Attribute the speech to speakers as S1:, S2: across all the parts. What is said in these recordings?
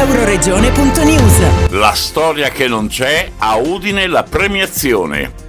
S1: Euroregione.news.
S2: La storia che non c'è, a Udine la premiazione.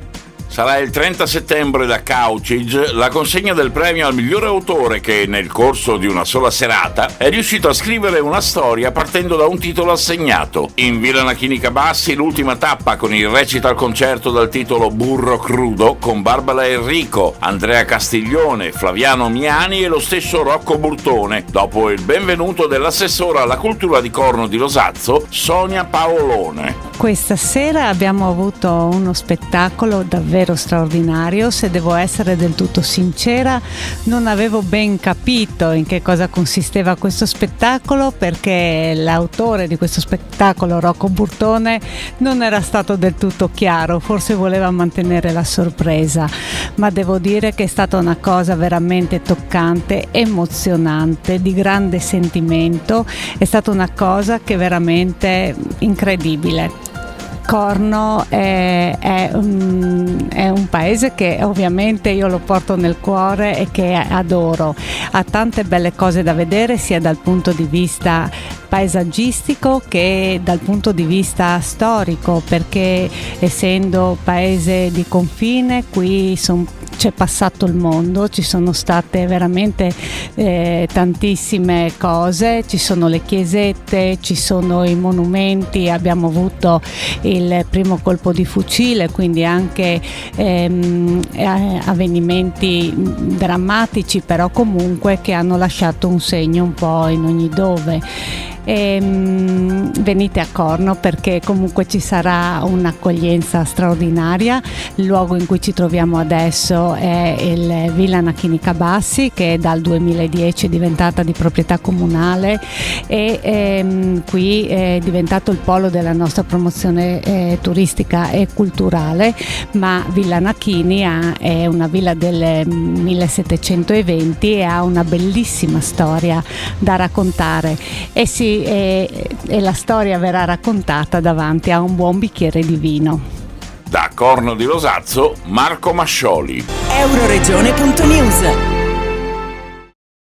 S2: Sarà il 30 settembre da Couchige la consegna del premio al migliore autore che, nel corso di una sola serata, è riuscito a scrivere una storia partendo da un titolo assegnato. In Villa Nachinica Bassi l'ultima tappa con il recital concerto dal titolo Burro Crudo con Barbara Enrico, Andrea Castiglione, Flaviano Miani e lo stesso Rocco Burtone, dopo il benvenuto dell'assessora alla cultura di Corno di Rosazzo, Sonia Paolone.
S3: Questa sera abbiamo avuto uno spettacolo davvero straordinario. Se devo essere del tutto sincera, non avevo ben capito in che cosa consisteva questo spettacolo, perché l'autore di questo spettacolo, Rocco Burtone, non era stato del tutto chiaro, forse voleva mantenere la sorpresa, ma devo dire che è stata una cosa veramente toccante, emozionante, di grande sentimento. È stata una cosa che è veramente incredibile. Corno è un paese che ovviamente io lo porto nel cuore e che adoro. Ha tante belle cose da vedere sia dal punto di vista paesaggistico che dal punto di vista storico, perché essendo paese di confine qui c'è passato il mondo, ci sono state veramente tantissime cose, ci sono le chiesette, ci sono i monumenti, abbiamo avuto il primo colpo di fucile, quindi anche avvenimenti drammatici, però comunque che hanno lasciato un segno un po' in ogni dove. Venite a Corno perché comunque ci sarà un'accoglienza straordinaria. Il luogo in cui ci troviamo adesso è il Villa Nachinica Bassi, che dal 2010 è diventata di proprietà comunale e qui è diventato il polo della nostra promozione turistica e culturale. Ma Villa Nachini è una villa del 1720 e ha una bellissima storia da raccontare e la storia verrà raccontata davanti a un buon bicchiere di vino.
S2: Da Corno di Rosazzo, Marco Mascioli.
S1: Euroregione.news.